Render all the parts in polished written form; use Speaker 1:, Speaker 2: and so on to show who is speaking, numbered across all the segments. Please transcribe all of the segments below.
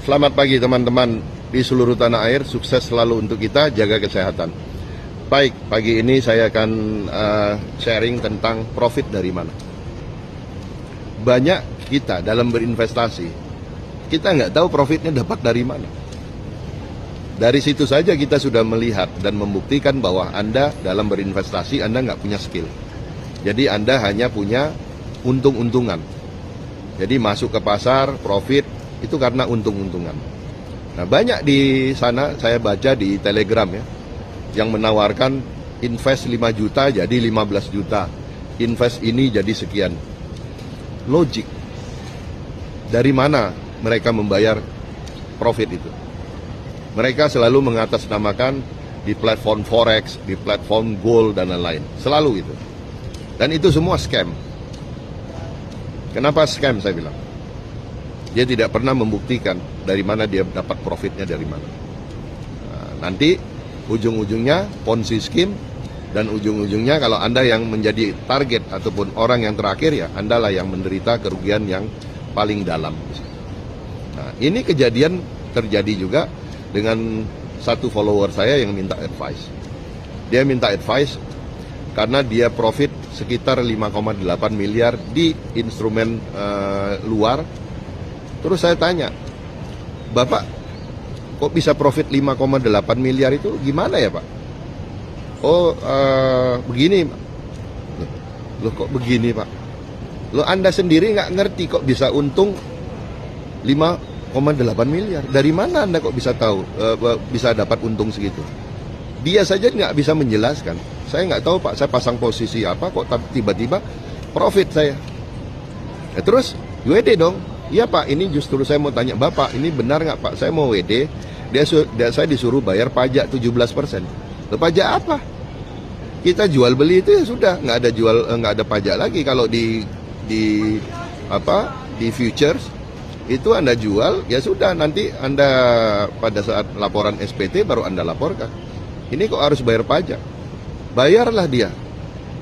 Speaker 1: Selamat pagi teman-teman di seluruh tanah air, sukses selalu untuk kita, jaga kesehatan. Baik, pagi ini saya akan sharing tentang profit dari mana. Banyak kita dalam berinvestasi, kita nggak tahu profitnya dapat dari mana. Dari situ saja kita sudah melihat dan membuktikan bahwa Anda dalam berinvestasi, Anda nggak punya skill. Jadi Anda hanya punya untung-untungan. Jadi masuk ke pasar, profit, itu karena untung-untungan. Nah, banyak di sana saya baca di Telegram ya, yang menawarkan invest 5 juta jadi 15 juta, invest ini jadi sekian. Logik. Dari mana mereka membayar profit itu? Mereka selalu mengatasnamakan di platform forex, di platform gold dan lain-lain. Selalu itu. Dan itu semua scam. Kenapa scam saya bilang? Dia tidak pernah membuktikan dari mana dia dapat profitnya dari mana. Nah, nanti ujung-ujungnya Ponzi scheme, dan ujung-ujungnya kalau Anda yang menjadi target ataupun orang yang terakhir, ya Anda lah yang menderita kerugian yang paling dalam. Nah, ini kejadian terjadi juga dengan satu follower saya yang minta advice. Dia minta advice karena dia profit sekitar 5,8 miliar di instrumen luar. Terus saya tanya, Bapak kok bisa profit 5,8 miliar itu gimana ya Pak? Oh begini. Loh kok begini Pak? Loh Anda sendiri nggak ngerti kok bisa untung 5,8 miliar. Dari mana Anda kok bisa tahu, bisa dapat untung segitu? Dia saja nggak bisa menjelaskan. Saya nggak tahu Pak, saya pasang posisi apa kok tiba-tiba profit saya. Ya, terus WD dong. Iya Pak, ini justru saya mau tanya Bapak, ini benar nggak Pak? Saya mau WD, saya disuruh bayar pajak 17%. Loh, pajak apa? Kita jual beli itu ya sudah, nggak ada pajak lagi. Kalau di futures itu Anda jual, ya sudah, nanti Anda pada saat laporan SPT baru Anda laporkan. Ini kok harus bayar pajak? Bayarlah dia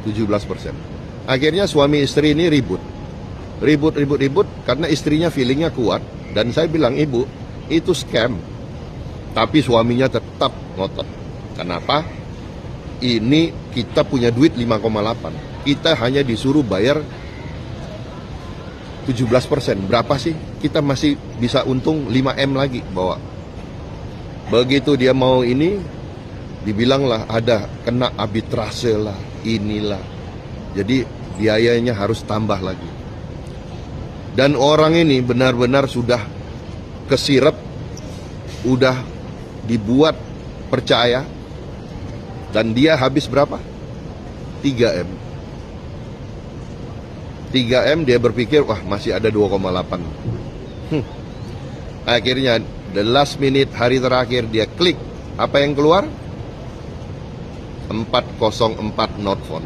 Speaker 1: 17%. Akhirnya suami istri ini ribut karena istrinya feelingnya kuat, dan saya bilang, Ibu, itu scam. Tapi suaminya tetap ngotot. Kenapa? Ini kita punya duit 5,8, kita hanya disuruh bayar 17%. Berapa sih? Kita masih bisa untung 5M lagi bawa. Begitu dia mau ini, dibilanglah ada kena arbitrase lah, inilah. Jadi biayanya harus tambah lagi. Dan orang ini benar-benar sudah kesirep, udah dibuat percaya, dan dia habis berapa? 3M. 3M dia berpikir, wah masih ada 2,8. Akhirnya, the last minute, hari terakhir dia klik. Apa yang keluar? 404 not found.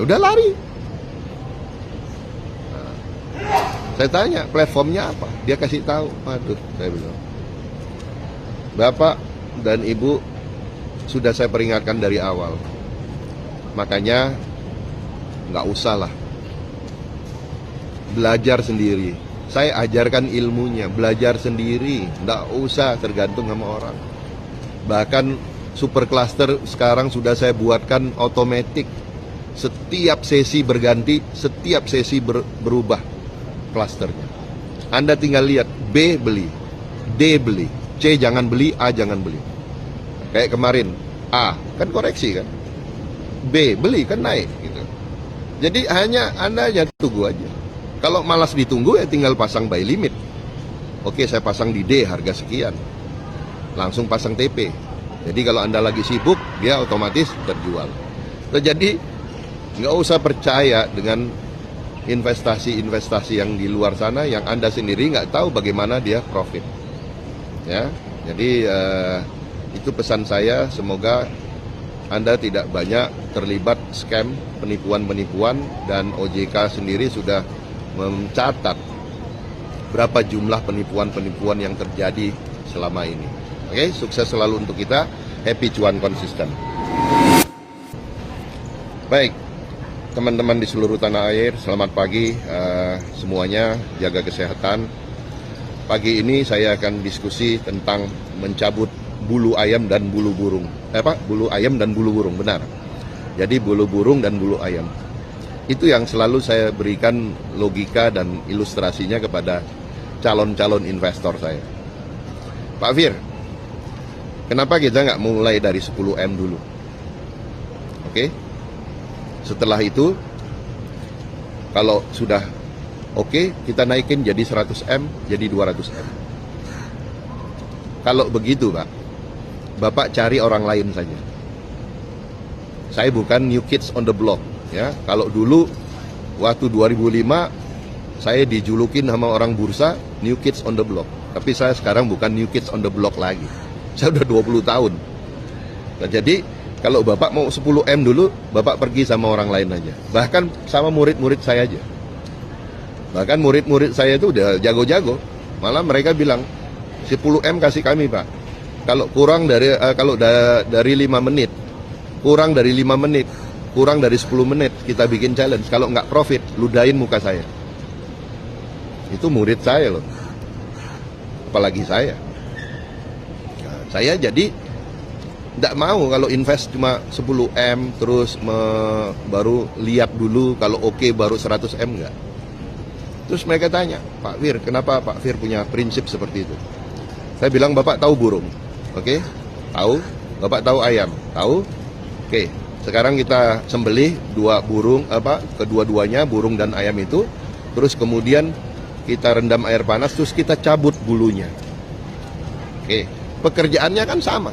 Speaker 1: Udah lari. Saya tanya, platformnya apa? Dia kasih tahu. Waduh, saya bilang, Bapak dan Ibu, sudah saya peringatkan dari awal. Makanya nggak usah lah. Belajar sendiri. Saya ajarkan ilmunya, belajar sendiri. Nggak usah tergantung sama orang. Bahkan super cluster sekarang sudah saya buatkan otomatis. Setiap sesi berganti, setiap sesi berubah klasternya. Anda tinggal lihat, B beli, D beli, C jangan beli, A jangan beli. Kayak kemarin, A kan koreksi kan, B beli kan naik gitu. Jadi hanya Anda tunggu aja. Kalau malas ditunggu ya tinggal pasang buy limit. Oke, saya pasang di D harga sekian, langsung pasang TP. Jadi kalau Anda lagi sibuk, dia otomatis terjual. Jadi nggak usah percaya dengan investasi-investasi yang di luar sana yang Anda sendiri nggak tahu bagaimana dia profit. Ya, jadi itu pesan saya. Semoga Anda tidak banyak terlibat scam, penipuan-penipuan, dan OJK sendiri sudah mencatat berapa jumlah penipuan-penipuan yang terjadi selama ini. Oke, sukses selalu untuk kita. Happy cuan konsisten. Baik. Teman-teman di seluruh tanah air, selamat pagi semuanya, jaga kesehatan. pagi ini saya akan diskusi tentang mencabut bulu ayam dan bulu burung. Bulu ayam dan bulu burung, benar. Jadi bulu burung dan bulu ayam. Itu yang selalu saya berikan logika dan ilustrasinya kepada calon-calon investor saya. Pak Fir, kenapa kita nggak mulai dari 10M dulu? Oke? Setelah itu, kalau sudah oke, kita naikin jadi 100M, jadi 200M. Kalau begitu, Pak, Bapak cari orang lain saja. Saya bukan new kids on the block. Ya, kalau dulu waktu 2005 saya dijulukin sama orang bursa new kids on the block. Tapi saya sekarang bukan new kids on the block lagi. Saya udah 20 tahun. Nah, jadi kalau Bapak mau 10M dulu, Bapak pergi sama orang lain aja. Bahkan sama murid-murid saya aja. Bahkan murid-murid saya itu udah jago-jago. Malah mereka bilang 10M kasih kami, Pak. Kalau kurang dari dari 5 menit, kurang dari 5 menit, kurang dari 10 menit kita bikin challenge. Kalau nggak profit, ludahin muka saya. Itu murid saya loh. Apalagi saya. Nah, saya jadi nggak mau kalau invest cuma 10M terus baru lihat dulu kalau oke baru 100M nggak. Terus mereka tanya, Pak Fir, kenapa Pak Fir punya prinsip seperti itu? Saya bilang, Bapak tahu burung, oke? Tahu. Bapak tahu ayam, tahu? Oke. Sekarang kita sembelih kedua-duanya, burung dan ayam itu, terus kemudian kita rendam air panas, terus kita cabut bulunya. Oke, pekerjaannya kan sama.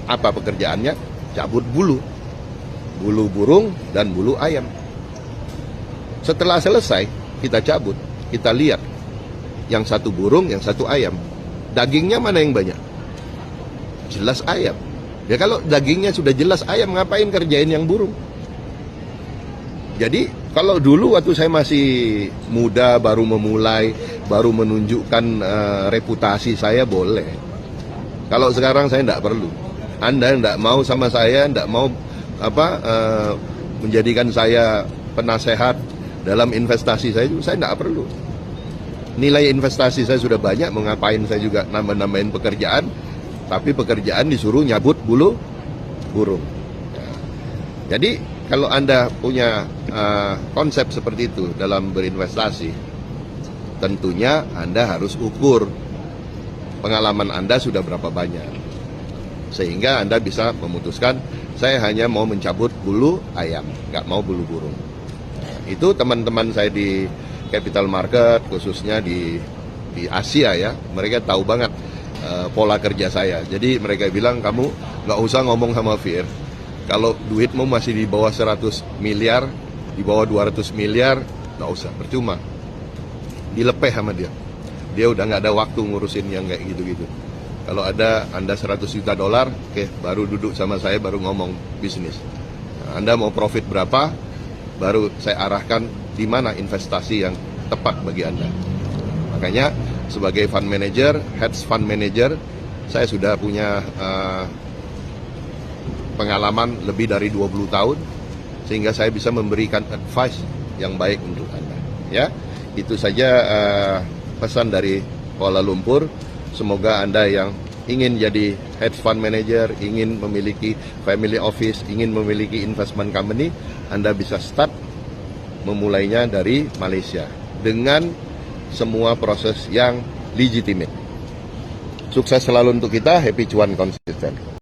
Speaker 1: Apa pekerjaannya? Cabut bulu burung dan bulu ayam. Setelah selesai, kita cabut, kita lihat yang satu burung, yang satu ayam. Dagingnya mana yang banyak? Jelas ayam. Ya kalau dagingnya sudah jelas ayam, ngapain kerjain yang burung? Jadi kalau dulu waktu saya masih muda, baru memulai, baru menunjukkan reputasi saya, boleh. Kalau sekarang saya tidak perlu. Anda tidak mau sama saya, tidak mau menjadikan saya penasehat dalam investasi saya tidak perlu. Nilai investasi saya sudah banyak, mengapain saya juga nambah-nambahin pekerjaan. Tapi pekerjaan disuruh nyabut bulu burung. Jadi kalau Anda punya konsep seperti itu dalam berinvestasi, tentunya Anda harus ukur pengalaman Anda sudah berapa banyak. Sehingga Anda bisa memutuskan, saya hanya mau mencabut bulu ayam, nggak mau bulu burung. Itu teman-teman saya di capital market, khususnya di Asia ya, mereka tahu banget pola kerja saya. Jadi mereka bilang, kamu nggak usah ngomong sama Fir. Kalau duitmu masih di bawah 100 miliar, di bawah 200 miliar, nggak usah, percuma. Dilepeh sama dia. Dia udah nggak ada waktu ngurusin yang kayak gitu-gitu. Kalau ada Anda 100 juta dolar, oke, baru duduk sama saya, baru ngomong bisnis. Nah, Anda mau profit berapa, baru saya arahkan di mana investasi yang tepat bagi Anda. Makanya sebagai fund manager, hedge fund manager, saya sudah punya pengalaman lebih dari 20 tahun, sehingga saya bisa memberikan advice yang baik untuk Anda. Ya, itu saja pesan dari Kuala Lumpur. Semoga Anda yang ingin jadi hedge fund manager, ingin memiliki family office, ingin memiliki investment company, Anda bisa start memulainya dari Malaysia dengan semua proses yang legitimate. Sukses selalu untuk kita, happy cuan konsisten.